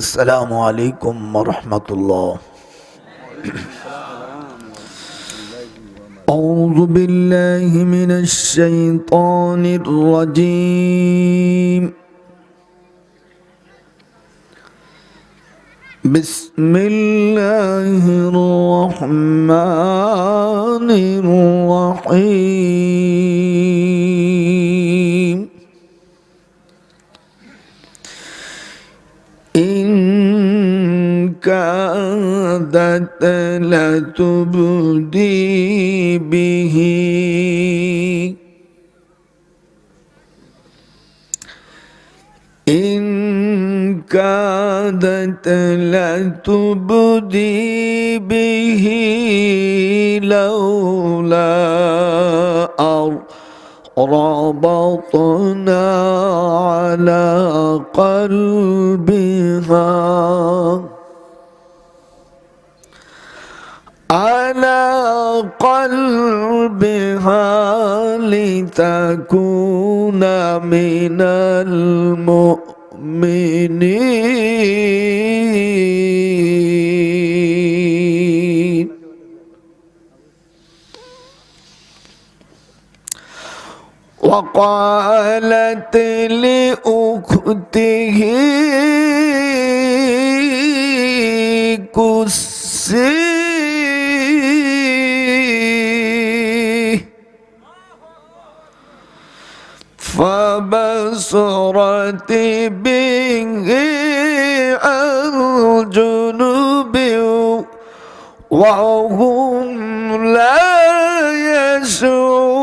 আসসালামু আলাইকুম ওয়া أعوذ بالله من الشيطان الرجيم. بسم الله الرحمن الرحيم. إن كادت لتبدي به إن كادت لتبدي به لولا ربطنا على قلبها لتكون من المؤمنين. وقالت لأخته قصيه فبصرت به عن جنب وهم لا يشعرون.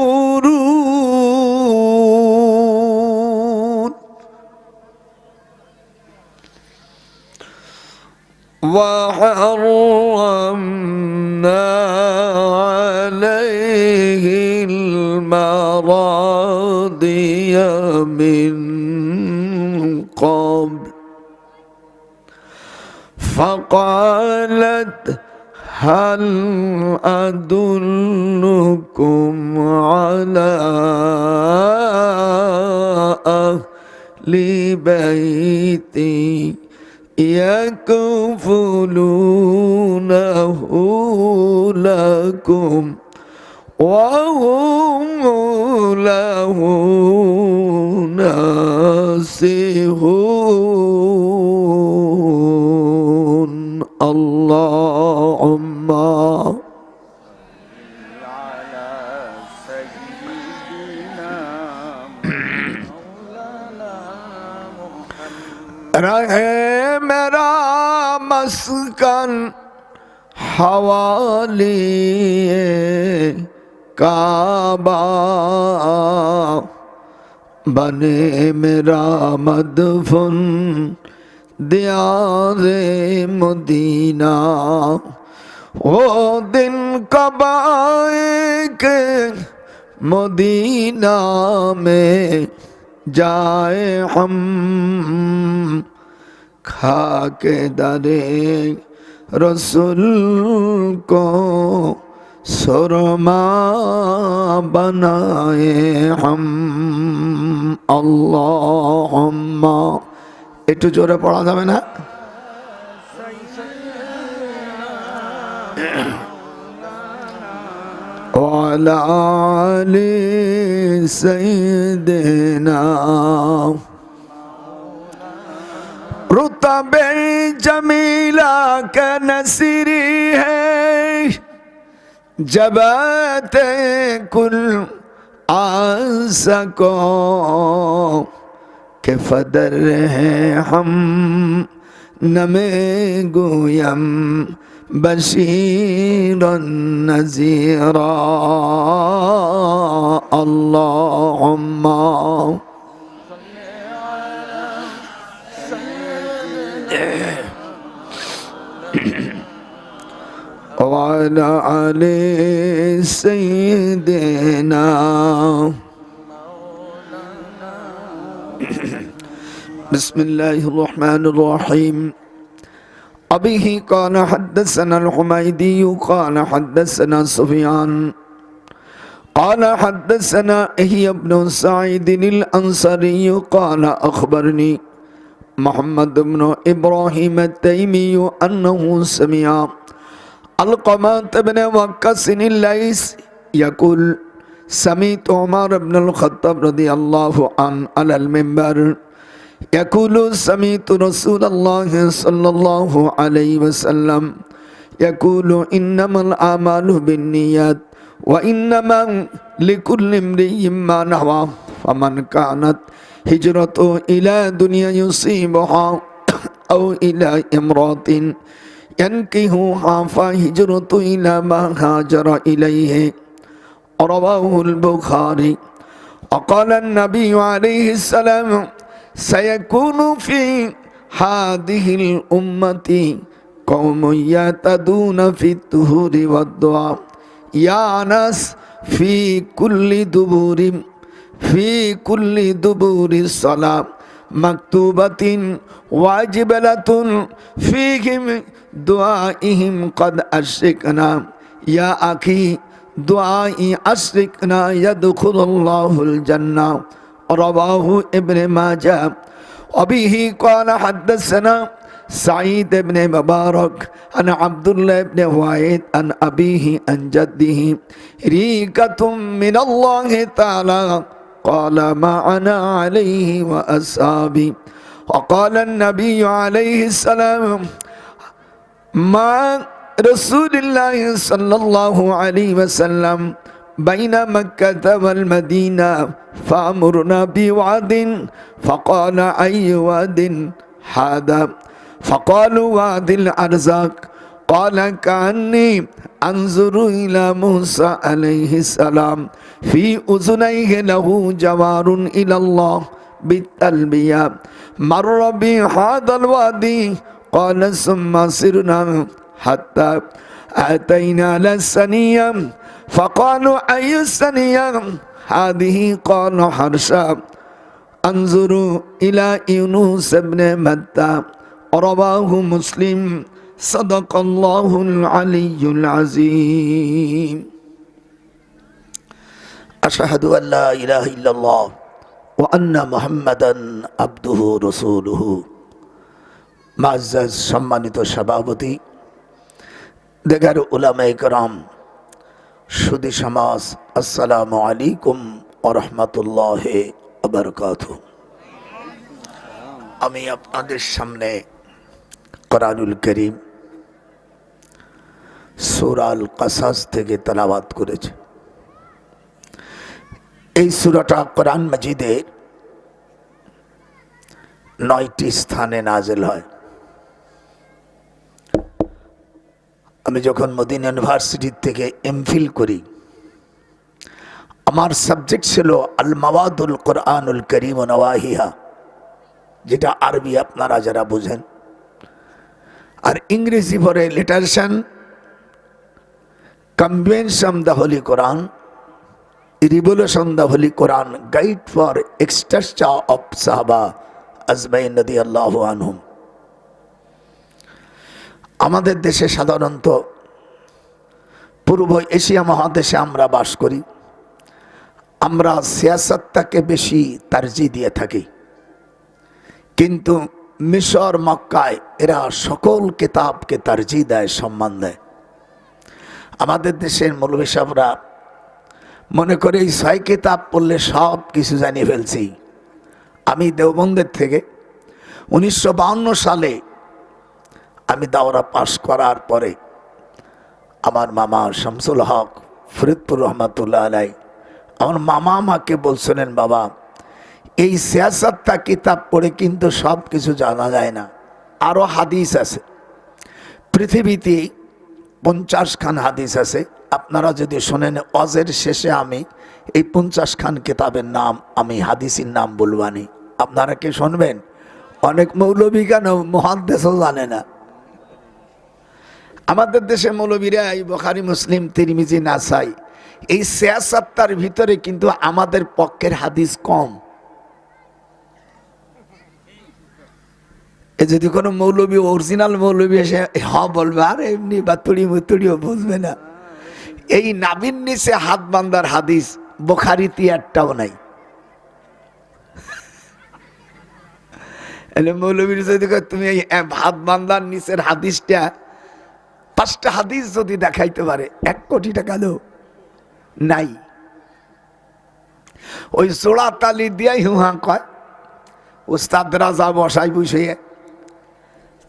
وحرمنا عليه المراضي من قبل فقالت هل أدلكم على أهل بيتي يكفلونه لكم وهم له ناصحون. اللهم على سيدنا مولانا محمد. رہے میرا مسکن حوالی کعبہ بنے میرا مدفن دیار مدینہ. وہ دن کب آئے کہ مدینہ میں جائے ہم کھا کے درے رسول کو سرما بنائے ہم. اللہم একটু জোরে পড়া যাবে না? وعلى آل سيدنا رتبہ جمیلہ کا نصیری ہے جبات کل آس کو کہ فدر ہیں ہم نمے گویم بشیر نذیرا. اللہم وعلى آل سيدنا بسم الله الرحمن الرحيم. أبيه قال حدثنا الحميدي قال حدثنا سفيان قال حدثنا يحيى بن سعيد الأنصاري قال أخبرني محمد بن إبراهيم التيمي أنه سمع علقمة بن وقاص الليث يقول سمعت عمر بن الخطاب رضي الله عنه على المنبر يقول سمعت رسول الله صلى الله عليه وسلم يقول إنما الأعمال بالنيات وإنما لكل امرئ ما نوى فمن كانت هجرته إلى دنيا يصيبها أو إلى امرأة ينكحها فهجرته إلى ما هاجر إليه رواه البخاري. وقال النبي عليه السلام سيكون في هذه الأمة قوم يعتدون في الطهور والدعاء يا ناس في كل دبور الصلاة مكتوبة واجبة فيهم دعائهم قد أشركنا يا أخي دعائي أشركنا يدخل الله الجنة رواه ابن ماجه. وبه قال حدثنا سعيد بن مبارك عن عبد الله بن وائل عن أبيه عن جده ريكة من الله تعالى قال ما أنا عليه وأصحابي. وقال النبي عليه السلام مع رسول الله صلى الله عليه وسلم بين مكة والمدينة فأمرنا بوعد فقال أي واد هذا فقالوا واد الأرزاق قال كأني أنظر إلى موسى عليه السلام في أذنيه له جوار إلى الله بالتلبية مر بهذا الوادي قال ثم سرنا حتى أتينا للثنية فقالوا أي الثنية هذه قال حرشا انظروا إلى يونس بن متى رواه مسلم صدق الله العلي العظيم. أشهد أن لا إله إلا الله وأن محمدا عبده رسوله. معزز সম্মানিত সভাপতি, দেগার উলামায়ে কেরাম, সুধী সমাজ, আসসালামু আলাইকুম ওয়া রাহমাতুল্লাহি ওয়া বারাকাতুহু। আমি আপনাদের সামনে কোরআনুল কারীম সূরা আল কাসাস থেকে তেলাওয়াত করেছি। এই সূরাটা কোরআন মাজিদের 9টি স্থানে নাযিল হয়। আমি যখন মদিনা ইউনিভার্সিটি থেকে এমফিল করি, আমার সাবজেক্ট ছিল আল মাওয়াদুল কোরআনুল কারীম ওয়া নওয়াহিহা, যেটা আরবি আপনারা যারা বুঝেন, আর ইংরেজি পরে লিটারেশন, convention the holy Quran, revolution the holy Quran, guide for এক্সটারচার অফ সাহাবা আজমাইন রাদিয়াল্লাহু আনহুম। আমাদের দেশে সাধারণত পূর্ব এশিয়া মহাদেশে আমরা বাস করি, আমরা সিয়াসতটাকে বেশি তারজিহ দিয়ে থাকি, কিন্তু মিশর মক্কায় এরা সকল কিতাবকে তারজিহ দেয়, সম্মান দেয়। আমাদের দেশের মৌলভী সাহেবরা মনে করে এই 6 কিতাব পড়লে সব কিছু জানিয়ে ফেলছি। আমি দেওবন্দের থেকে 1952 সালে আমি দাওরা পাশ করার পরে আমার মামা শামসুল হক ফরিদপুর রহমাতুল্লাহ আলাই, আমার মামা আমাকে বলছিলেন, বাবা এই সিয়াসতটা কিতাব পড়ে কিন্তু সব কিছু জানা যায় না, আরও হাদিস আছে পৃথিবীতে 50 খান হাদিস আছে। আপনারা যদি শোনেন, ওয়াজের শেষে আমি এই 50 খান কিতাবের নাম, আমি হাদিসের নাম বলবানি, আপনারা কি শুনবেন? অনেক মৌলবী কেন মুহাদ্দিসও জানে না। আমাদের দেশে মৌলবীরা এই বুখারী, মুসলিম, তিরমিজি, নাসাই, এই সিয়াসতটার ভিতরে কিন্তু আমাদের পক্ষের হাদিস কম। যদি কোনো মৌলবী, অরিজিনাল মৌলবী এসে বলবে, আর এমনি বাতুড়ি মুতুড়িও বুঝবে না। এই নাবির নিচে হাত বান্দার হাদিস বুখারীতে একটাও নাই। এলে মৌলবীর যদি কয়, তুমি এই হাত বান্দার নিচের হাদিসটা 5টা হাদিস যদি দেখাইতে পারে 1 কোটি টাকা দাও, নাই। ওই জোড়া তালি দিয়াই হুহা কয়, উস্তাদরা যা বসাই বসিয়ে।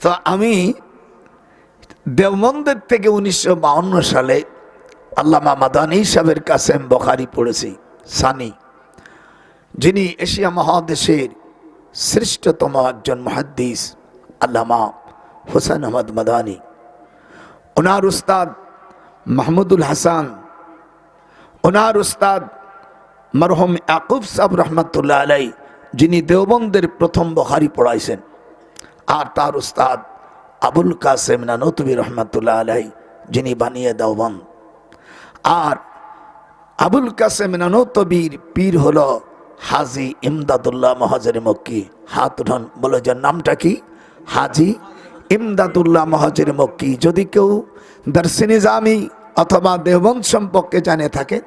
তো আমি দেওবন্দের থেকে 1952 সালে আল্লামা মাদানী সাহেবের কাছে বুখারী পড়েছি, সানি, যিনি এশিয়া মহাদেশের শ্রেষ্ঠতম একজন মুহাদ্দিস আল্লামা হোসেন আহমদ মাদানী। ওনার উস্তাদ মাহমুদুল হাসান, ওনার উস্তাদ মরহুম ইয়াকুব সাহেব রহমতুল্লাহ আলাই, যিনি দেওবন্দের প্রথম বুখারী পড়াইছেন, আর তার উস্তাদ আবুল কাসেম নানতুবি রহমতুল্লাহ আলাই, যিনি বানিয়ে দেওবন্দ। আর আবুল কাসেম নানতুবির পীর হলো হাজি ইমদাদুল্লাহ মহাজের মক্কি। হাত উঠান, বলে যে নামটা কি? হাজি ইমদাদুল্লাহ মহাজের মক্কি। যদি কেউ দর্শে নিজামি অথবা দেওবন্দ সম্পর্কে জানে থাকে,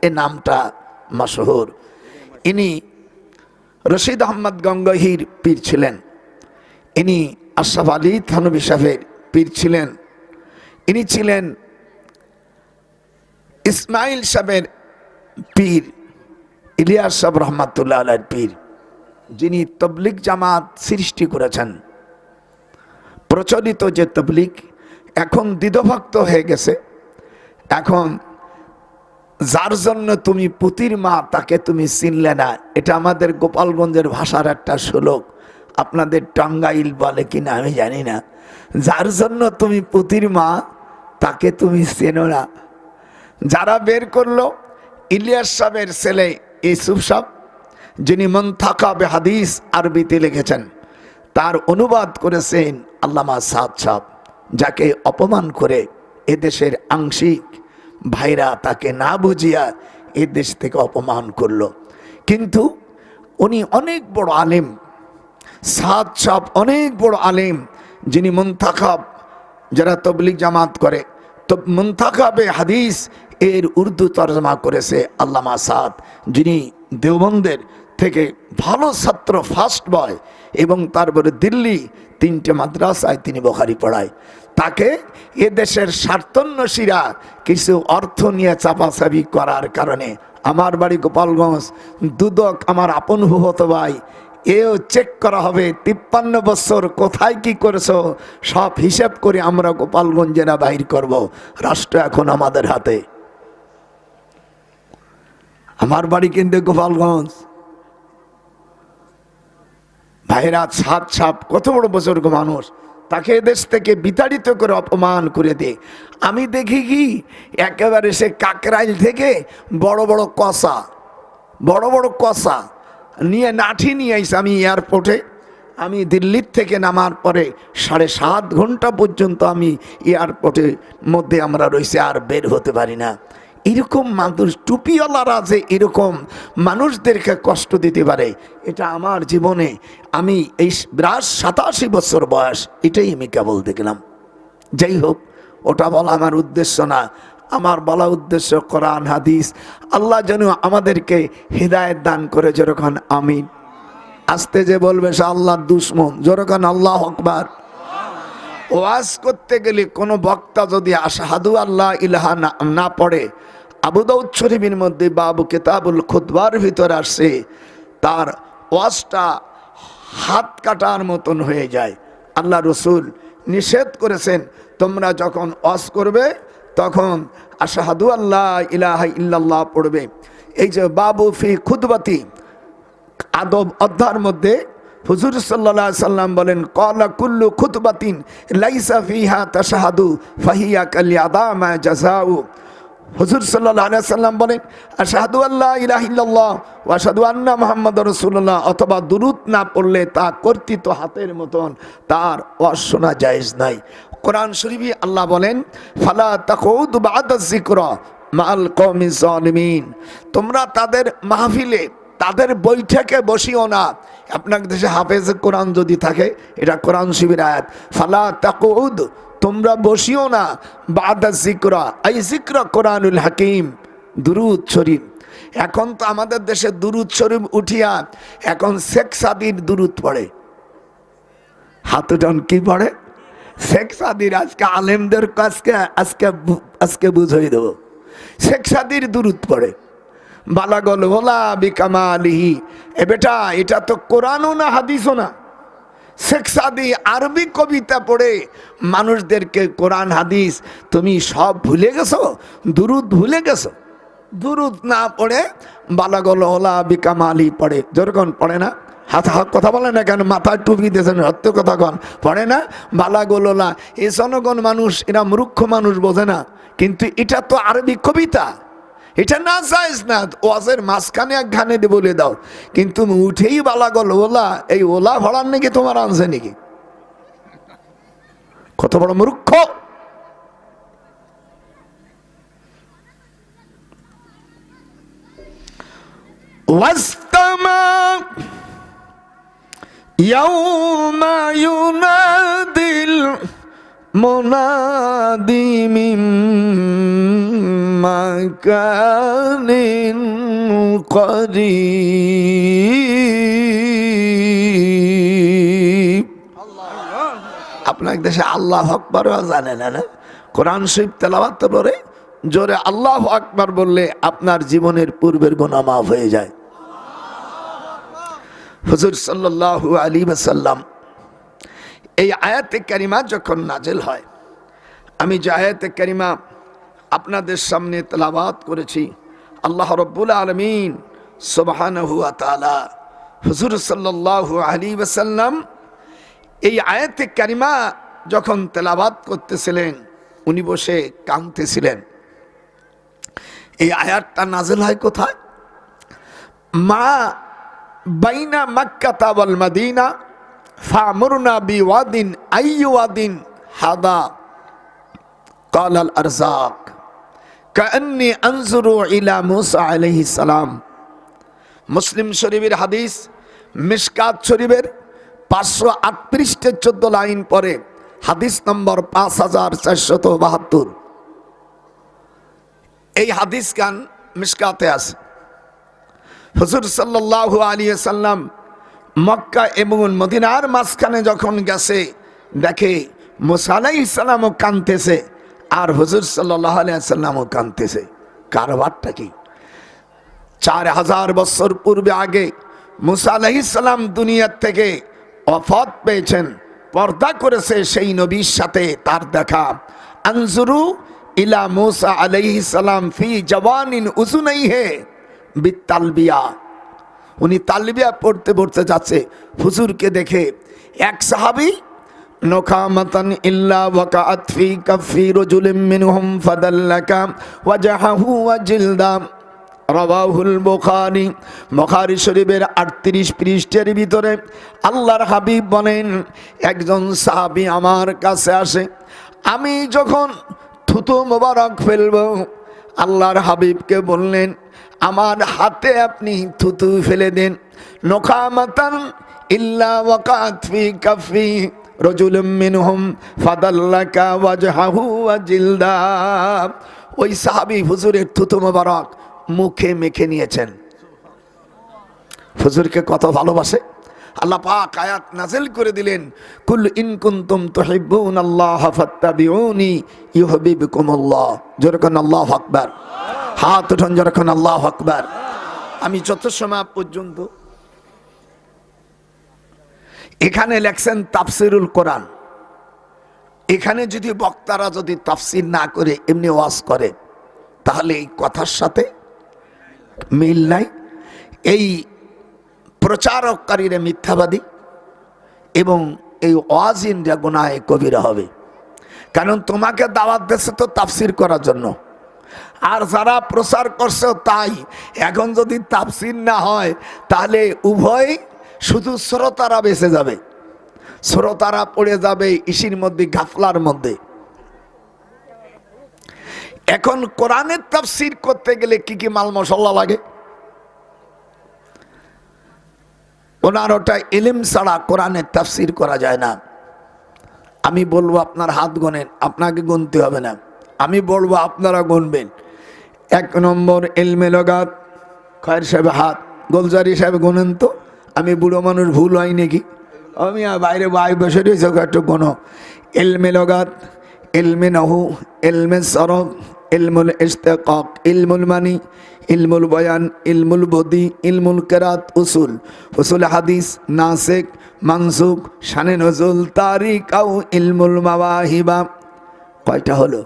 এ নামটা মশহুর। ইনি রশিদ আহমদ গঙ্গহির পীর ছিলেন, ইনি আশরাফ আলী থানভী সাহেবের পীর ছিলেন, ইনি ছিলেন ইসমাইল সাহেবের পীর, ইলিয়াস সাহেব রহমাতুল্লাহ আলাইহির পীর, যিনি তবলিগ জামাত সৃষ্টি করেছেন। প্রচলিত যে তবলিগ এখন দ্বিধভক্ত হয়ে গেছে। এখন যার জন্য তুমি পুতির মা তাকে তুমি চিনলে না, এটা আমাদের গোপালগঞ্জের ভাষার একটা শ্লোক, আপনাদের টাঙ্গাইল বলে কিনা আমি জানি না। যার জন্য তুমি পুতির মা তাকে তুমি চেনো না। যারা বের করলো, ইলিয়াস সাহেবের ছেলে ইউসুফ সাহেব, যিনি মুনতাখাবে হাদিস আরবিতে লিখেছেন, তার অনুবাদ করেছেন আল্লামা সাদ সাহেব, যাকে অপমান করে এদেশের আংশিক ভাইরা তাকে না বুঝিয়া এ দেশ থেকে অপমান করলো। কিন্তু উনি অনেক বড় আলেম, সাদ সাহেব অনেক বড় আলেম, যিনি মুনতাখাব, যারা তবলিগ জামাত করে, তো মুনতাখাবে হাদিস এর উর্দু তরজমা করেছে আল্লামা সাদ, যিনি দেওবন্দের থেকে ভালো ছাত্র, ফার্স্ট বয়, এবং তারপরে দিল্লি 3টে মাদ্রাসায় তিনি বুখারী পড়ায়। তাকে এ দেশের স্বার্থন্বেষীরা কিছু অর্থ নিয়ে চাপাচাপি করার কারণে, আমার বাড়ি গোপালগঞ্জ, দুদক আমার আপন হতো ভাই, এও চেক করা হবে 53 বছর কোথায় কি করেছো, সব হিসাব করে আমরা গোপালগঞ্জেরা বাহির করব। রাষ্ট্র এখন আমাদের হাতে। আমার বাড়ি কিন্তু গোপালগঞ্জ। ভাইরা, সাত সাপ কত বড় বুজুর্গ মানুষ, তাকে দেশ থেকে বিতাড়িত করে অপমান করে দিয়ে আমি দেখি কি একেবারে সে কাকরাইল থেকে বড় বড় কষা নিয়ে লাঠি নিয়ে আইসে। আমি এয়ারপোর্টে, আমি দিল্লির থেকে নামার পরে 7.5 ঘন্টা পর্যন্ত আমি এয়ারপোর্টের মধ্যে আমরা রয়েছে, আর বের হতে পারি না। এরকম মানুষ, টুপিওয়ালারা যে এরকম মানুষদেরকে কষ্ট দিতে পারে, এটা আমার জীবনে, আমি এই 87 বছর বয়স, এটাই আমি কেবল দেখলাম। যাই হোক, ওটা বলা আমার উদ্দেশ্য না। আমার বলা উদ্দেশ্য কোরআন হাদিস। আল্লাহ যেন আমাদেরকে হিদায়াত দান করে। যেরকম আমিন। আস্তে যে বলবে সে আল্লাহর দুশ্মন। যেরকম আল্লাহ আকবার। ওয়াজ করতে গেলে কোনো বক্তা যদি আশহাদু আল্লাহ ইলাহা না পড়ে, আবু দাউদ শরীফের মধ্যে বাবু কিতাবুল খুতবার ভিতর আসছে, তার ওয়াজটা হাত কাটার মতন হয়ে যায়। আল্লাহ রসুল নিষেধ করেছেন, তোমরা যখন ওয়াজ করবে তখন আশহাদু আল্লাহ ইলাহা ইল্লাল্লাহ পড়বে। এই যে বাবু ফি খুতবাতি, আদব অধ্যায়ের মধ্যে হুজুর সাল্লাল্লাহু আলাইহি সাল্লাম বলেন, ক্বালা কুল্লু খুতবাতিন লাইসা ফিহা তাশহাদু ফাহিয়া কালিয়াদা মা জাযাউ। হুজুর সাল্লাল্লাহু আলাইহি সাল্লাম বলেন, আশহাদু আল্লা ইলাহা ইল্লাল্লাহ ওয়া আশহাদু আন্না মুহাম্মাদুর রাসূলুল্লাহ, অথবা দুরূদ না পড়লে তা কর্তৃত হাতের মতন, তার ওয়াজ শোনা জায়েজ নাই। কোরআন শরীফে আল্লাহ বলেন, ফালা তাকুদু বা'দা যিকরা মাআল কওমিজ জালিমিন, তোমরা তাদের মাহফিলে, তাদের বৈঠকে বসিও না। আপনার দেশে হাফেজ কোরআন যদি থাকে, এটা কোরআন শরীফের আয়াত, ফালা তাকুদ, তোমরা বসিও না, বা'দা যিকরা, এই যিকরা কোরআনুল হাকিম, দুরূদ শরীফ। এখন তো আমাদের দেশে দুরূদ শরীফ উঠিয়া এখন শেখ সাদির দুরূদ পড়ে। হাত উঠান, কি পড়ে? শেখ সাদির। আজকে আলেমদের কাছকে আজকে বুঝিয়ে দেবো। শেখ সাদির দুরুদ পড়ে, বালাগল ওলা বিকামালিহি। এ বেটা, এটা তো কোরআনও না হাদিসও না। শেখ সাদি আরবি কবিতা পড়ে মানুষদেরকে কোরআন হাদিস তুমি সব ভুলে গেছো, দুরুদ ভুলে গেছো। দুরুদ না পড়ে বালাগল ওলা বিকামালি পড়ে। যেরকম পড়ে না, হাত কথা বলে না কেন, মাথায় টুপি দিয়েছেন, সত্য কথা কন, পড়ে না বালাগোলা। এই জনগণ মানুষ, এরা মূর্খ মানুষ, বোঝে না। কিন্তু এটা তো আরবি কবিতা, এটা না জায়েজ না। ওয়াজের মাঝখানে এক ঘানে দিয়ে বলে দাও, কিন্তু উঠেই বালাগল ওলা, এই ওলা ভরার নাকি তোমার আনছে নাকি? কত বড় মূর্খ! ওয়াস্তামা ইয়াউমা ইউনাদিল মুনাদি মিন মাকানিন করিব। আপনার দেশে আল্লাহু আকবার জানে না? কোরআন শরীফ তেলাওয়াত করে জোরে আল্লাহু আকবার বললে আপনার জীবনের পূর্বের গুনাহ মাফ হয়ে যায়। হুজুর সাল্লাল্লাহু আলাইহি ওয়াসাল্লাম এই আয়াতে কারিমা যখন নাজিল হয়, আমি যে আয়াতে কারিমা আপনাদের সামনে তেলাওয়াত করেছি, আল্লাহ রাব্বুল আলামিন সুবহানাহু ওয়া তাআলা হুজুর সাল্লাল্লাহু আলাইহি ওয়াসাল্লাম এই আয়াতে কারিমা যখন তেলাওয়াত করতেছিলেন, উনি বসে কাঁদতেছিলেন। এই আয়াতটা নাজিল হয় কোথায়? মা বাইনা মক্কা ওয়াল মদিনা ফামুরনা বিওয়াদিন আইওয়াদিন হাদা قال الارزاق كأني انظر الى موسى عليه السلام। মুসলিম শরীফের হাদিস, মিশকাত শরীফের 538 14 লাইন পরে হাদিস নম্বর 5472। এই হাদিস গান মিশকাতে আছে। হুজুর সাল্লাল্লাহু আলাইহি ওয়াসাল্লাম মক্কা এবং মদিনার মাঝখানে যখন গেছে, দেখে মুসা আলাইহিস সালামও কাঁদতেছে আর হুজুর সাল্লাল্লাহু আলাইহি ওয়াসাল্লামও কাঁদতেছে। কারবারটা কি? 4000 বছর পূর্বে আগে মুসা আলাইহিস সালাম দুনিয়ার থেকে ওয়াফাত পেয়েছেন, পর্দা করেছে সেই নবীর সাথে তার দেখা। আনজুরু ইলা মুসা আলাইহিস সালাম ফি জওয়ানিন উযুনাইহি বিতালবিয়া। উনি তালবিয়া পড়তে পড়তে যাচ্ছে, হুজুরকে দেখে এক সাহাবী নখামাতান ইল্লা ওয়াকাআত ফি কাফি রাজুলিন মিনহুম ফাদাল্লাকা ওয়াজহাহু ওয়া জিলদাম। রাওয়াহুল বুখারী। বুখারী শরীফের 38 পৃষ্ঠার ভিতরে আল্লাহর হাবিব বলেন, একজন সাহাবী আমার কাছে আসে, আমি যখন থুতু মোবারক ফেলব, আল্লাহর হাবিবকে বললেন, আমার হাতে আপনি থুতু ফেলে দেন। নখামাতান ইল্লা ওয়াকাত ফি কাফি রাজুলুম মিনহুম ফাদাল্লাকা ওয়াজহাহু ওয়া জিলদা। ওই সাহাবী হুজুরের থুতু মোবারক মুখে মেখে নিয়েছেন। হুজুরকে কত ভালোবাসে। আল্লাহ পাক আয়াত নাযিল করে দিলেন, কুল ইন কুনতুম তুহিব্বুনাল্লাহ ফাত্তাবিউনি ইউহিব্বুকুমুল্লাহ। যেরকম আল্লাহু আকবার, হাত উঠান যেরকম আল্লাহু আকবার। আমি যত সময় পর্যন্ত এখানে লেখছেন তাফসিরুল কোরআন, এখানে যদি বক্তারা যদি তাফসির না করে এমনি ওয়াজ করে, তাহলে এই কথার সাথে মিল নাই। এই প্রচারককারীরা মিথ্যাবাদী এবং এই ওয়াজিনরা গুনাহে কবিরা হবে। কারণ তোমাকে দাওয়াত দিয়েছে তো তাফসির করার জন্য, আর যারা প্রচার করছে তাই। এখন যদি তাফসির না হয় তাহলে উভয় শুধু শ্রোতারা বেঁচে যাবে, শ্রোতারা পড়ে যাবে ইসির মধ্যে, গাফলার মধ্যে। এখন কোরআনের তাফসির করতে গেলে কি কি মাল মশলা লাগে? 15টা ইলম ছাড়া কোরআনের তাফসির করা যায় না। আমি বলবো আপনার হাত গোনেন, আপনাকে গুনতে হবে না। আমি বলবো আপনারা গুনবেন। 1 নম্বর ইলমে লগাত। খয়ের সাহেব হাত, গোলজারি সাহেব গুনেন তো। আমি বুড়ো মানুষ, ভুল হয় নাকি? আমি বাইরে বসে রয়েছে একটু কোনো ইলমে লগাত, ইলমে নহু, ইলমে সরফ, ইলমুল ইশতিকাক, ইলমুল মানি, ইলমুল বয়ান, ইলমুল বদি, ইলমুল কেরাত, উসুল, উসুল হাদিস, নাসিক, মানসুক, শানে নজুল, তারিক আও ইলমুল মাওয়াহিবা। কয়টা হলো?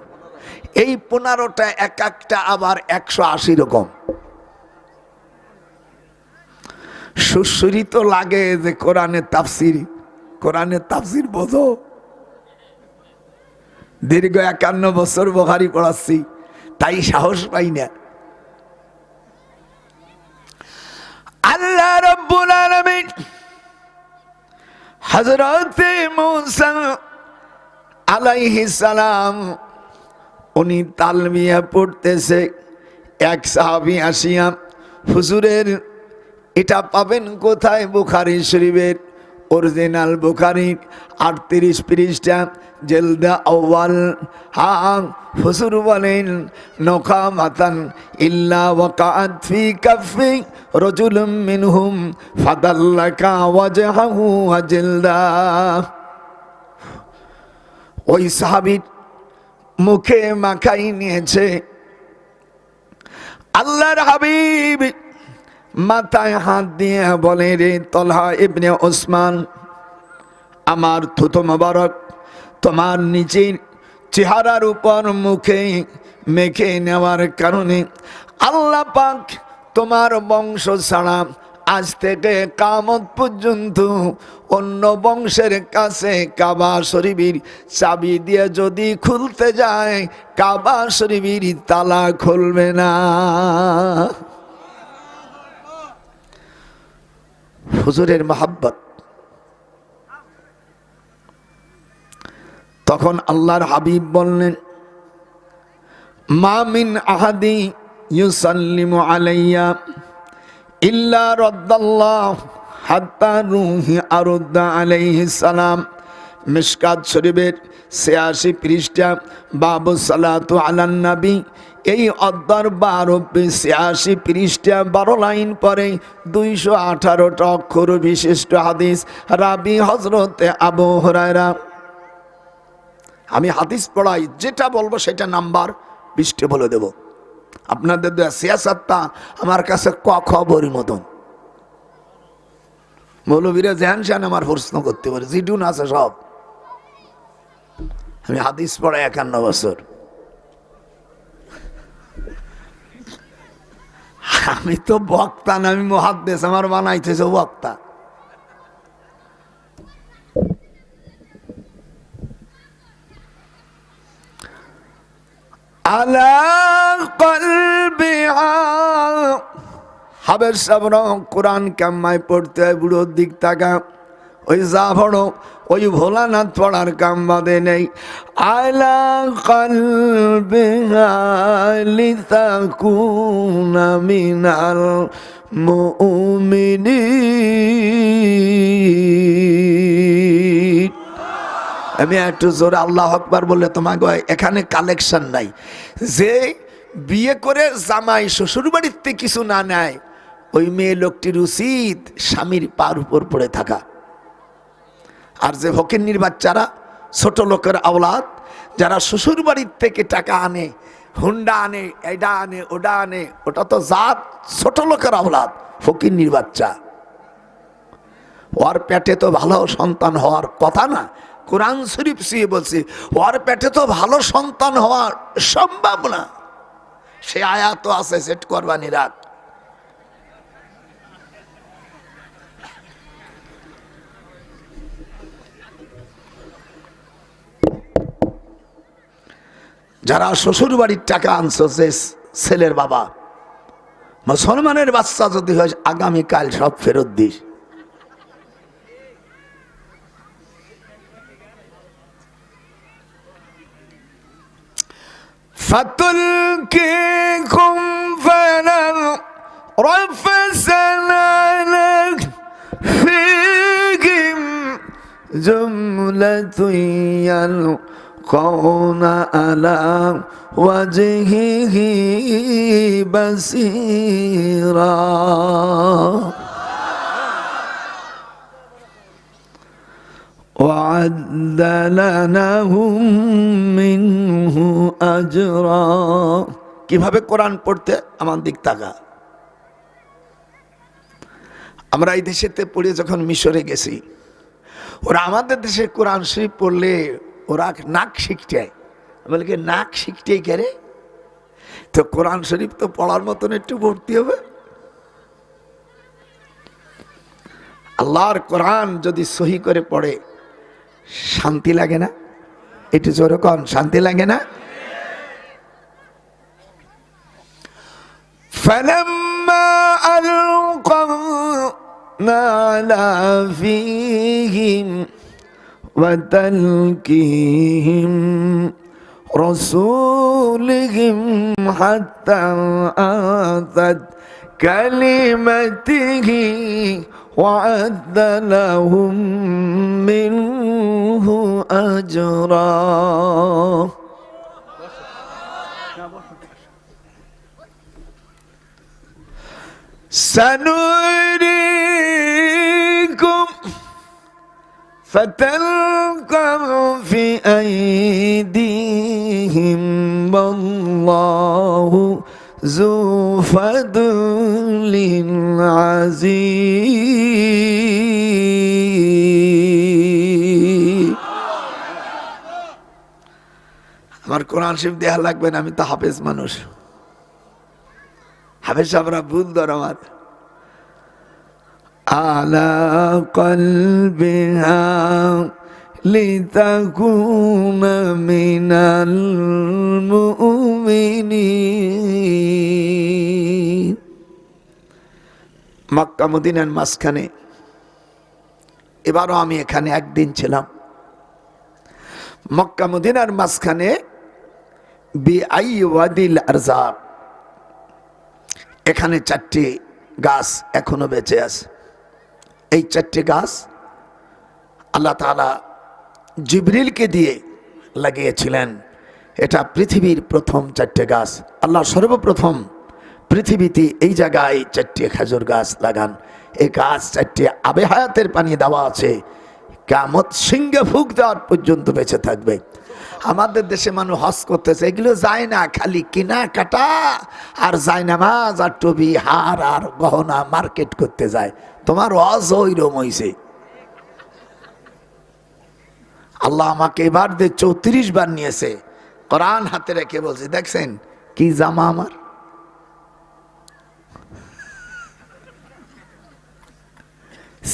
এই 15টা, এক একটা আবার 180 রকম। সুশ্রী তো লাগে যে কোরআনের তাফসির বোঝো। দীর্ঘ 51 বছর বুখারী পড়াচ্ছি, তাই সাহস পাই না। আল্লাহ রাব্বুল আলামিন হযরত মূসা আলাইহিস সালাম উনি তালবিয়া পড়তেছে, এক সাহাবী আসিয়া, হুজুরের এটা পাবেন কোথায়? বুখারী শরীফের অরিজিনাল বুখারীর 38 পৃষ্ঠা, জেলদা আউয়াল। হ্যাঁ, হুজুর বলেন নখা মাতান ইল্লা ওয়াকাআত ফি কাফি রাজুলুম মিনহুম ফাদাল্লাকা ওয়াজহাহু ওয়া জিলদা। ওই সাহাবীর মুখে মাখাই নিয়েছে। আল্লাহর হাবিব মাথায় হাত দিয়ে বলে, রে তলহা ইবনে ওসমান, আমার থুতু মোবারক তোমার নিজের চেহারার উপর মুখে মেখে নেওয়ার কারণে আল্লাহ পাক তোমার বংশ ছাড়া আজ থেকে কিয়ামত পর্যন্ত অন্য বংশের কাছে কাবা শরীফের চাবি দিয়ে যদি খুলতে যায়, কাবা শরীফের তালা খুলবে না। হুজুরের মহাব্বত। তখন আল্লাহর হাবিব বললেন, মা মিন আহাদি ইউসাল্লিমু আলাইয়া ইল্লা রাদ্দাল্লাহ হাত্তা রূহি আরুদ্দা আলাইহিস সালাম। মিশকাত শরীফের 86 পৃষ্ঠা, বাবু সালাতু আলান নবী। এই অধ্যার 86 পৃষ্ঠা 12 লাইন পরে 218টা অক্ষর বিশিষ্ট হাদিস, রাবি হযরতে আবু হুরায়রা। আমি হাদিস পড়াই, যেটা বলবো সেটা নাম্বার পৃষ্ঠে বলে দেব। আপনাদের সিয়াসাতটা আমার কাছে খবরের মতন। মৌলবীরা জ্যান শ্যান আমার প্রশ্ন করতে পারে, জিডুন আছে সব। আমি হাদিস পড়াই 51 বছর। আমি তো বক্তা না, আমি মুহাদ্দিস, আমার বানাইতেছে বক্তা। আলা কলবিহা হাবের সাবর কোরআন কাম্মায় পড়তে হয়, বুড়োর দিক তাকা। ওই যা পড়ো ওই ভোলানাথ পড়ার কাম বাদে নেই। আলা কলবিহা লিতাকুনা মিনাল মুমিনিন। আমি একটু জোরে আল্লাহু আকবার বললে তোমাকে এখানে কালেকশন নাই। যে বিয়ে করে জামাই শ্বশুর বাড়িতে কিছু না নেয়, ওই মেয়ে লোকটির উচিত স্বামীর পার উপর পড়ে থাকা। আর যে ফকিন্নির বাচ্চারা, ছোট লোকের আওলাদ, যারা শ্বশুর বাড়ির থেকে টাকা আনে, হুন্ডা আনে, এটা আনে, ওটা আনে, ওটা তো জাত ছোট লোকের আওলাদ, ফকিন্নির বাচ্চা। ওর পেটে তো ভালো সন্তান হওয়ার কথা না। কোরআন শরীফ সিয়ে বলছে ওর পেটে তো ভালো সন্তান হওয়ার সম্ভব না। সে আয়াত আছে, সেট করবানি রাখ। যারা শ্বশুর বাড়ির টাকা আনছো, যে ছেলের বাবা, মুসলমানের বাচ্চা যদি হয়, আগামীকাল সব ফেরত দিস। فتلقيكم فلن رفسنا لك فيهم جملة يلقون على وجهه بصيرا। وعد لهم منه أجرا কিভাবে কোরআন পড়তে আমার দিক তাকা। আমরা এই দেশেতে পড়ে যখন মিশরে গেছি, ওরা আমাদের দেশে কোরআন শরীফ পড়লে ওরা নাক শিখটায়, বলে নাক শিখতেই কেরে, তো কোরআন শরীফ তো পড়ার মতন একটু পড়তে হবে। আল্লাহর কোরআন যদি সহি করে পড়ে শান্তি লাগে না? একটু জোরে কোন, শান্তি লাগে না? فلما ألقنا على فيهم وتلقيهم رسولهم حتى آتت كلمته وعد لهم منه أجرا سنريكم فتلقى في أيديهم والله ذو فضل عظيم আমার কোরআন শরীফ দেয়া লাগবে না, আমি তো হাফেজ মানুষ। হাফেজ সাহেবরা ভুল ধর আমার। আলা কলবিহা লিতাকুনা মিনাল মুমিনিন। মক্কা মদিনার মাঝখানে এবারও আমি এখানে একদিন ছিলাম। মক্কা মদিনার মাঝখানে বিআই ওয়াদিল আরজাব, এখানে 4টি গাছ এখনো বেঁচে আছে। এই 4টি গাছ আল্লাহ তাআলা জিবরিলকে দিয়ে লাগিয়েছিলেন। এটা পৃথিবীর প্রথম 4টে গাছ। আল্লাহ সর্বপ্রথম পৃথিবীতে এই জায়গায় 4টি খেজুর গাছ লাগান। এই গাছ 4টি আবে হায়াতের পানি দেওয়া আছে, কিয়ামত সিংহে ফুঁক দেওয়ার পর্যন্ত বেঁচে থাকবে। আমাদের দেশে মানুষ হজ করতেছে, এগুলো যায় না, খালি কিনা কাটা আর যায় নামাজ আর টবি হার আর গহনা মার্কেট করতে যায়। তোমার হজ ওইরকম হইছে। আল্লাহ আমাকে এবার 34 বার নিয়েছে, কোরআন হাতে রেখে বলছে, দেখছেন কি জামা আমার।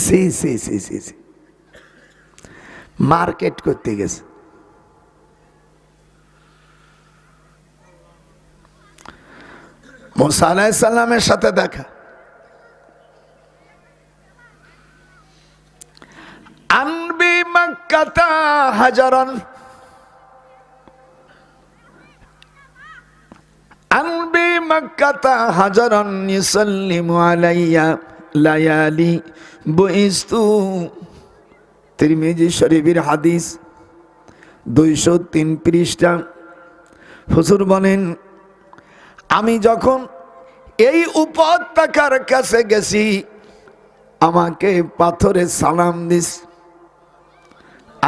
সি সি সি সি সি মার্কেট করতে গেছে। মুসা আলাইহিস সালামের সাথে দেখা। আনবি মক্কাতা হাজারান, আনবি মক্কাতা হাজারান ইউসাল্লিমু আলাইয়া লায়ালি বুইস্তু। তিরমিজি শরীফের হাদিস 203 পৃষ্ঠা। হুজুর বলেন, আমি যখন এই উপত্যকার কাছে গেছি আমাকে পাথরে সালাম দিস।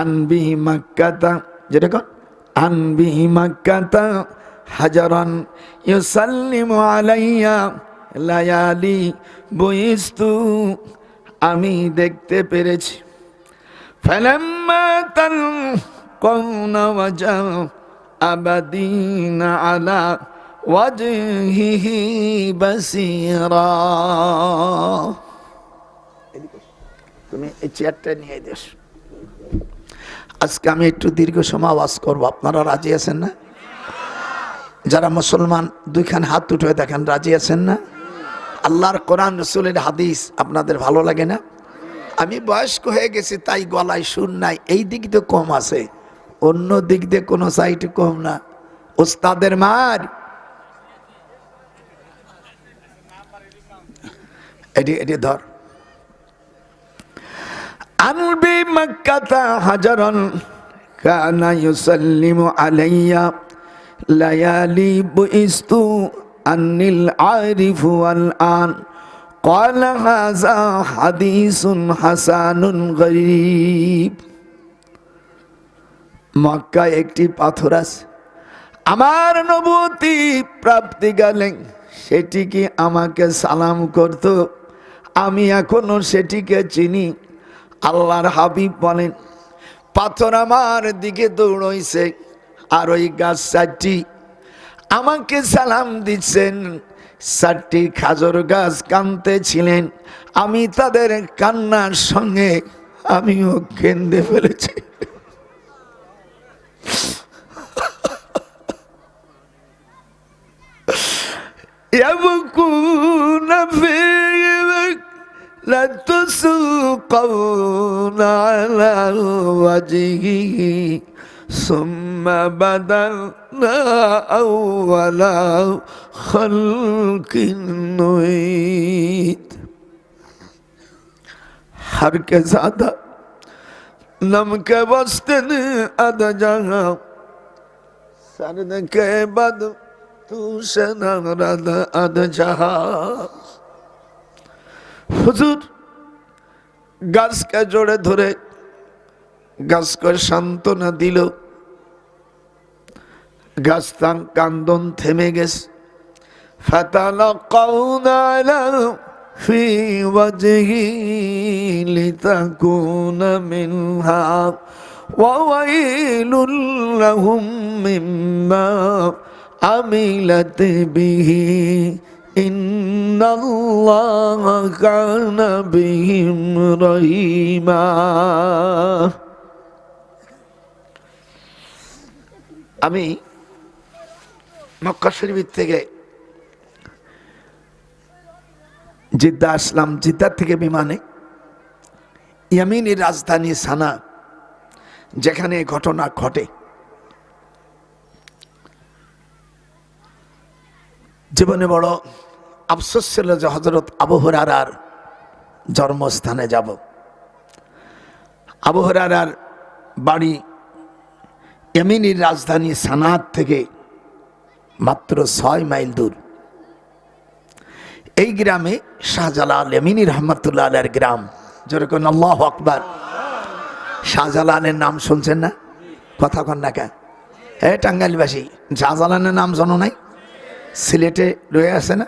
আনবি মক্কাতা, যেরকম আনবি মক্কাতা হাজারান ইউসাল্লিমু আলাইয়া লায়ালি বুইস্তু। আমি দেখতে পেরেছি। ফালাম্মা তালকাউনা ওয়াজা আবাদিনা আলা ওয়াজহিহি বাসীরা। তুমি এই চেয়ারটা নিয়ে দেশ। আজকে আমি একটু দীর্ঘ সময় ওয়াজ করবো, আপনারা রাজি আছেন না? যারা মুসলমান 2খান হাত উঠে দেখেন, রাজি আছেন না? আল্লাহর কোরআন রাসূলের হাদিস আপনাদের ভালো লাগে না? আমি বয়স্ক হয়ে গেছি তাই গলায় সুর নাই, এই দিক দিয়ে কম আছে, অন্য দিক দিয়ে কোনো সাইটে কম না। ওস্তাদের মার এটি ধর। আনবি মক্কাতা হাজারান কানা ইউসাল্লিমু আলাইয়া লায়ালি বুইস্তু আনিল আরিফু ওয়াল আন ক্বালা হাযা হাদিসুন হাসানুন গরীব। মক্কায় একটি পাথর আছে, আমার নবুয়তি প্রাপ্তি গেলেন সেটি কি আমাকে সালাম করত, আমি এখনো সেটিকে চিনি। আল্লাহর হাবিব বলেন, পাথর আমার দিকে দৌড়ইছে, আর ওই গাছ চারটি আমাকে সালাম দিচ্ছেন। চারটি খাজর গাছ কাঁদতে ছিলেন, আমি তাদের কান্নার সঙ্গে আমিও কেঁদে ফেলেছি। يبكون فيك لا تسقون على وجهه ثم بدلنا أول خلق نعيد हर के ज़्यादा नम के वस्तन अद जहाँ सरद के बद तू शनरद अद जहाँ। হুজুর গাছকে জোড়ে ধরে গাছকে সান্ত্বনা দিল, গাছ তার কান্দন থেমে গেছে। ফাতালাকাউনা আলা ফি ওয়াজহি লিতাকুনা মিনহা ওয়া ওয়াইলুল লাহুম মিম্মা আমিলাত বিহি ইন্নাল্লাহা কানা বিহিম রহিমা। আমি মক্কা শরীফ থেকে জিদ্দা আসলাম। জিদ্দার থেকে বিমানে ইয়ামিনের রাজধানী সানা, যেখানে ঘটনা ঘটে। জীবনে বড় আফসোস ছিল যে হযরত আবু হুরায়রার জন্মস্থানে যাব। আবু হুরায়রার বাড়ি ইয়ামিনের রাজধানী সানাত থেকে মাত্র 6 মাইল দূর। এই গ্রামে শাহজালাল ইয়ামিনী রহমাতুল্লাহ আলাইহির গ্রাম। যেরকম আল্লাহু আকবার। শাহজালালের নাম শুনছেন না? কথা কন না কেন? টাঙ্গাইলবাসী শাহজালালের নাম জানো নাই? সিলেটে রয়ে আছে না?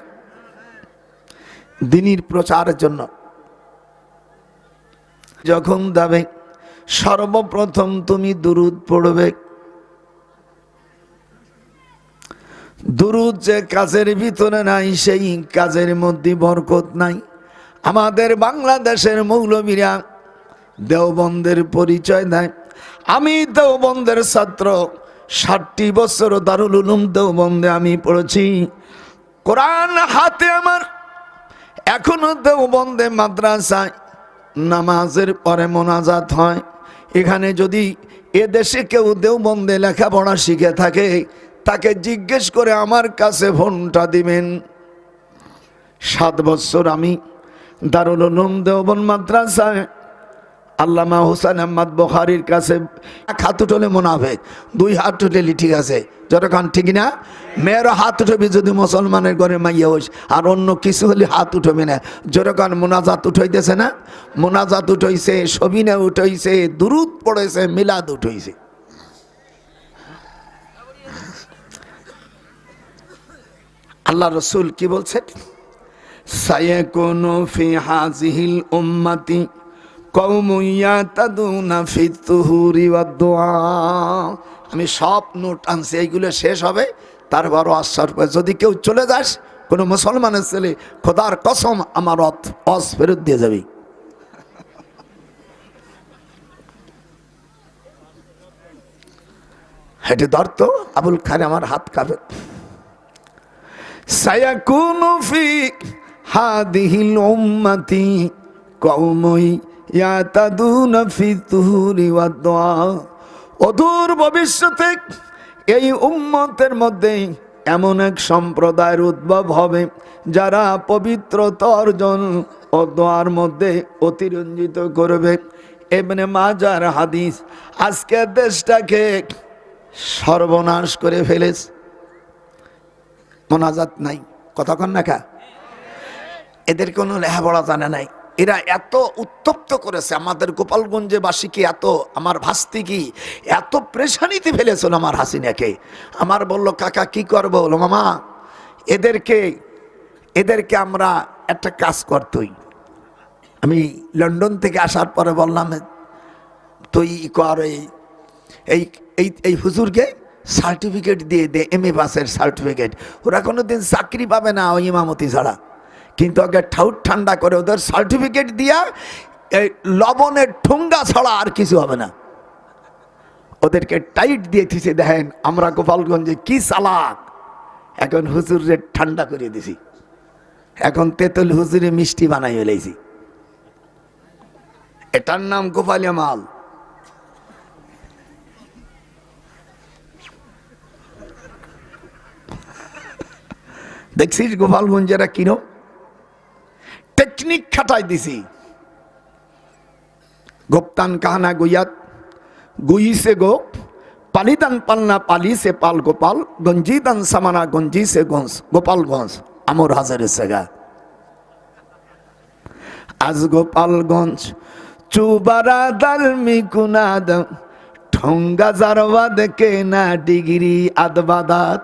দ্বীনের প্রচারের জন্য যখন যাবে সর্বপ্রথম তুমি দুরূদ পড়বে। দুরূদ যে কাজের ভিতরে নাই, সেই কাজের মধ্যে বরকত নাই। আমাদের বাংলাদেশের মৌলবীরা দেওবন্দের পরিচয় দেয়। আমি দেওবন্দের ছাত্র, 60 বছর দারুল উলুম দেওবন্দে আমি পড়েছি। কোরআন হাতে আমার। এখনো দেওবন্দে মাদ্রাসায় নামাজের পরে মোনাজাত হয়। এখানে যদি এদেশে কেউ দেওবন্দে লেখাপড়া শিখে থাকে, তাকে জিজ্ঞেস করে আমার কাছে ফোনটা দিবেন। 7 বছর আমি দারুল উলুম দেওবন্দ মাদ্রাসায় আল্লামা হোসেন আহমদ বুখারীর কাছে। 1 হাত উঠলে মুনাফিক, 2 হাত উঠলে ঠিক আছে। যতক্ষণ ঠিক না, মেয়েরও হাত উঠবে যদি মুসলমানের ঘরে মাইয়া হইস, আর অন্য কিছু হলে হাত উঠবে না। যতক্ষণ মোনাজাত উঠাইতেছে না, মোনাজাত উঠাইছে, সবিনা উঠাইছে, দুরূদ পড়েছে, মিলাদ উঠাইছে। আল্লাহ রসুল কি বলছেন? সায়াকুনু ফি হাযিহিল উম্মতি কওমুন ইয়াতাদুনা ফিত তুহুরি ওয়াদ দুআ। আমি সব নোট আনছি, এইগুলো শেষ হবে তারপরও আশ্বাস পাই। যদি কেউ চলে যাস, কোনো মুসলমানের ছেলে, খোদার কসম আমার অস ফেরত দিয়ে যাবি। হেঁটে ধরতো আবুল খান, আমার হাত কাঁপে। সায়াকুনু ফি হাযিহিল উম্মতি কওমুন ইয়াতাদুনা ফিত তুহুরি ওয়াদ দুআ। অদূর ভবিষ্যতে এই উম্মতের মধ্যে এমন এক সম্প্রদায়ের উদ্ভব হবে যারা পবিত্রতা অর্জন ও দোয়ার মধ্যে অতিরঞ্জিত করবে। ইবনে মাজার হাদিস। আজকে দেশটাকে সর্বনাশ করে ফেলেছে। মোনাজাত নাই, কথা কন না কা? এদের কোনো লেখাপড়া জানে নাই। এরা এত উত্তপ্ত করেছে আমাদের গোপালগঞ্জে বাসীকে, এত আমার ভাস্তি কি এত প্রেশানিতে ফেলেছিল আমার হাসিনাকে। আমার বলল কাকা কি করবো? বলো মামা এদেরকে আমরা একটা কাজ করতই। আমি লন্ডন থেকে আসার পরে বললাম তুই কর, এই এই এই হুজুরকে সার্টিফিকেট দিয়ে দে, MA পাসের সার্টিফিকেট। ওরা কোনোদিন চাকরি পাবে না ওই ইমামতি ছাড়া, কিন্তু আগে ঠাউট ঠান্ডা করে ওদের সার্টিফিকেট দিয়া এই লবণের ঠুঙ্গা ছাড়া আর কিছু হবে না। ওদেরকে টাইট দিয়ে দিছে। দেখেন আমরা গোপালগঞ্জে কি চালাক, এখন হুজুরে ঠান্ডা করে দিছি, এখন তেঁতুল হুজুরে মিষ্টি বানাই ফেলেছি। এটার নাম গোপালিয়া মাল। দেখছিস গোপালগঞ্জেরা কিনো টেকনিক খাটাই দিছি। গোপ্তান কাহানা গুইয়াত গুই সে গোপ, পালিদান পালনা পালি সে পাল গোপাল, গঞ্জিদান সামানা গঞ্জি সে গঞ্জ গোপালগঞ্জ আমর হাজারে সেগা। আজ গোপালগঞ্জ চুবারা দালমি কুনাদ ঠোঙ্গা জারবা দেখে না ডিগ্রি আদবাদাত।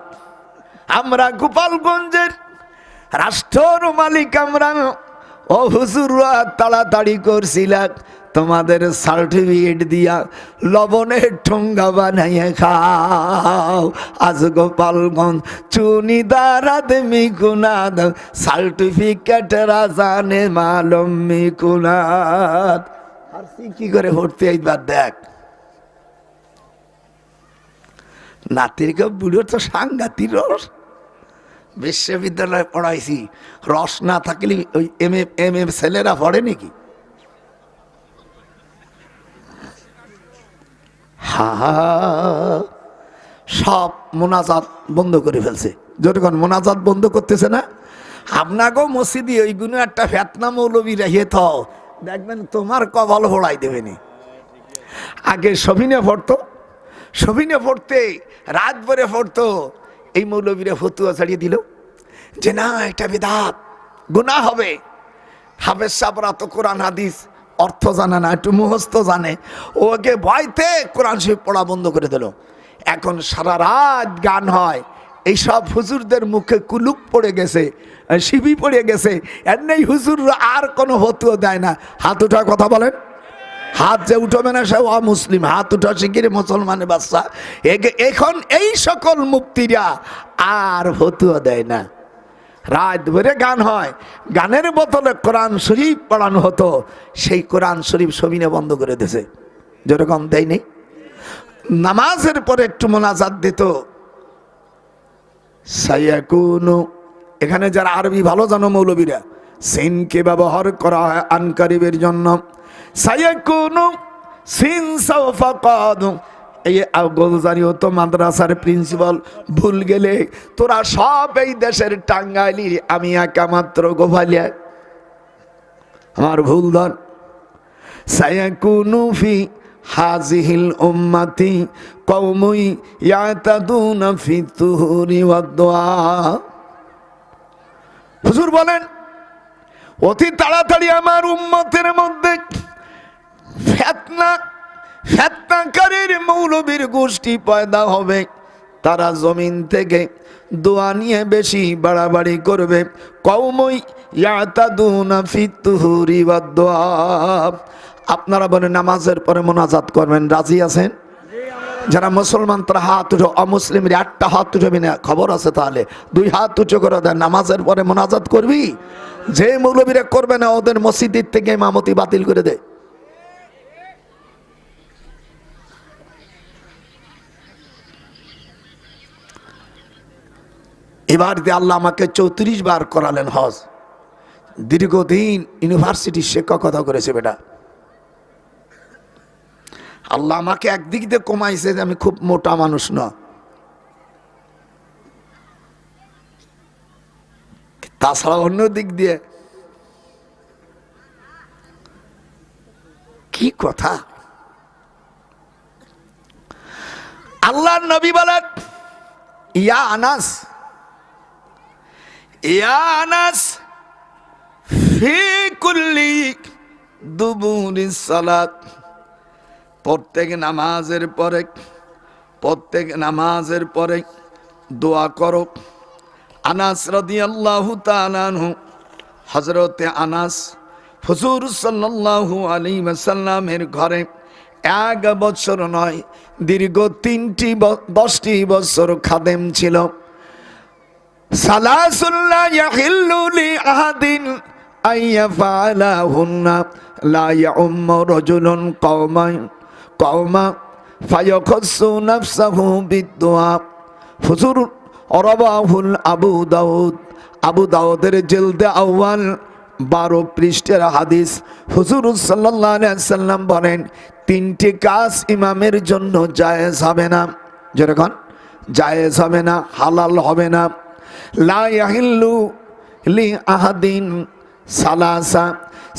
আমরা গোপালগঞ্জের রাষ্ট্র মালিক আমরা। ও হুজুররা তাড়াতাড়ি করছিলাম তোমাদের সার্টিফিকেট দিয়া লবণের ঠোঙ্গা বানাইয়া খাও। আজ গোপালগঞ্জ চুনিদারাদ মিকুনাদ সার্টিফিকেট রাজানে মালম মিকুনাদ। আর কি করে ভর্তি এইবার দেখ নাতির বুড়ো তো সাংঘাতিক রস। বিশ্ববিদ্যালয়ে পড়াইছি, রস না থাকলে ওই এম এ ছেলেরা পড়ে নাকি? সব মোনাজাত বন্ধ করে ফেলছে। যতক্ষণ মোনাজাত বন্ধ করতেছে না, আপনাকেও মসজিদে ওইগুলো একটা ফেতনা মৌলবী রেখে থাও, দেখবেন তোমার কপাল হোড়াই দেবেনি। আগে সবিনে পড়তে রাত ভরে পড়তো, এই মৌলবীরা ফতুয়া ছাড়িয়ে দিল যে না এটা বিদআত, গুনাহ হবে। হাফেজ সাহেবরা তো কোরআন হাদিস অর্থ জানে না, একটু মুখস্থ জানে, ওকে ভয়তে কোরআন শরীফ পড়া বন্ধ করে দিল। এখন সারা রাত গান হয়। এইসব হুজুরদের মুখে কুলুপ পড়ে গেছে, শিবি পড়ে গেছে, এর নেই হুজুররা আর কোনো ফতুয়া দেয় না। হাত উঠা কথা বলেন, হাত যে উঠবে না সে অমুসলিম, হাত উঠা শিখিরে মুসলমানের বাচ্চা। এখন এই সকল মুক্তিরা আর ফতুয়া দেয় না। রাত ভরে গান হয়, গানের বদলে কোরআন শরীফ পড়ানো হতো, সেই কোরআন শরীফ সবিনে বন্ধ করে দিয়েছে। যেরকম দেয়নি, নামাজের পরে একটু মোনাজাত দিত। সায়াকুনু, এখানে যারা আরবি ভালো জানো মৌলবীরা, সিনকে ব্যবহার করা হয় আনকারিবের জন্য। সায়াকুনু সিন সাওফা কাদু, এই গোলজারিও তো মাদ্রাসার প্রিন্সিপাল, ভুল গেলে তোরা সব এই দেশের টাঙ্গাইলি, আমি একা মাত্র গোপালিয়া, আমার ভুল ধর। সায়াকুনু ফি হাজিহিল উম্মতি কওমুই ইয়াতাদুনা ফি তুহুরি ওয়াদ দুআ। হুজুর বলেন অতি তাড়াতাড়ি আমার উম্মতের মধ্যে ফেতনাকারীর মৌলবীর গোষ্ঠী পয়দা হবে। তারা জমিন থেকে দোয়া নিয়ে বেশি বাড়াবাড়ি করবে। কওমুই ইয়াতাদুনা ফি তুহুরি ওয়াদ দুআ। আপনারা বলেন নামাজের পরে মোনাজাত করবেন, রাজি আছেন? যারা মুসলমান তারা হাত উঠো, অমুসলিমের একটা হাত উঠবি না, খবর আছে তাহলে 2 হাত উঁচু করে দেন। নামাজের পরে মোনাজাত করবি, যে মৌলবীরা করবে না ওদের মসজিদের থেকে ইমামতি বাতিল করে দে। এবার দিয়ে আল্লাহ আমাকে 34 বার করালেন হজ। দীর্ঘদিন ইউনিভার্সিটির শিক্ষকতা করেছে বেটা। আল্লাহ আমাকে একদিক দিয়ে কমাইছে যে আমি খুব মোটা মানুষ না, তাছাড়া অন্য দিক দিয়ে কি কথা। আল্লাহর নবী বলেন ইয়া আনাস ফি কুল্লি দুবুরিস সালাত, প্রত্যেক নামাজের পরে দোয়া করো। আনাস রাদিয়াল্লাহু তাআলা আনহু, হযরতে আনাস হুজুর সাল্লাল্লাহু আলাইহি ওয়াসাল্লামের ঘরে 1 বছর নয়, দীর্ঘ 10টি বছর খাদেম ছিল। সালাসুল্লাহ ইয়াহিল্লু লি আহাদিন আইয়াফালাহুন্না লা ইয়াউম্মু রাজুলুন কওমা ফায়াখাসসু নাফসাহু বিদুআ। হুজুর রাওয়াহুল আবু দাউদের জিলদে আউয়াল 12 পৃষ্ঠার হাদিস। হুজুর সাল্লাল্লাহু আলাইহি ওয়াসাল্লাম বলেন, 3টি কাজ ইমামের জন্য জায়েজ হবে না। যেরকম জায়েজ হবে না, হালাল হবে না। লা ইয়াহিল্লু লি আহাদিন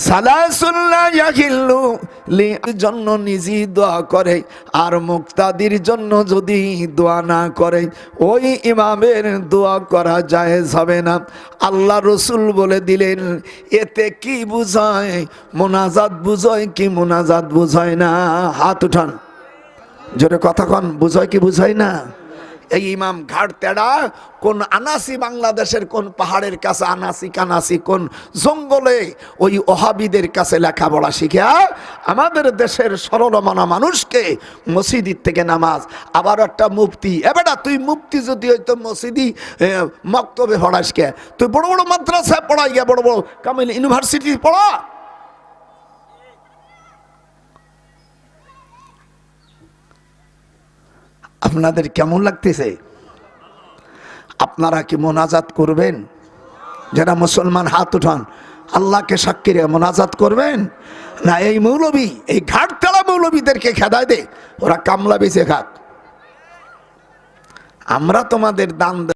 সালাসুন লা ইয়াহিল্লু লি, জন্য নিজে দোয়া করে আর মুক্তাদির জন্য যদি দোয়া না করে ওই ইমামের দোয়া করা জায়েজ হবে না। আল্লাহ রসুল বলে দিলেন, এতে কি বুঝায়? মোনাজাত বুঝায় কি মোনাজাত বুঝায় না? হাত উঠান, জোরে কথা কন, বুঝায় কি বুঝায় না? এই ইমাম ঘাট তেড়া কোন আনাসি, বাংলাদেশের কোন পাহাড়ের কাছে আনাসি কানাসি কোন জঙ্গলে ওই ওহাবিদের কাছে লেখাপড়া শিখা আমাদের দেশের সরল মানা মানুষকে মসজিদের থেকে নামাজ। আবার একটা মুফতি, এবারে তুই মুফতি যদি হয়তো মসজিদি মক্তবে পড়াস কে? তুই বড় বড় মাদ্রাসায় পড়াই গে, বড় বড় কামিল ইউনিভার্সিটি পড়া। আপনাদের কেমন লাগতেছে? আপনারা কি মোনাজাত করবেন? যারা মুসলমান হাত উঠান, আল্লাহকে সাক্ষী রেখে মোনাজাত করবেন না এই মৌলবী, এই ঘাটতলা মৌলবীদেরকে খেদায় দে, ওরা কামলা বেঁচে খাক। আমরা তোমাদের দান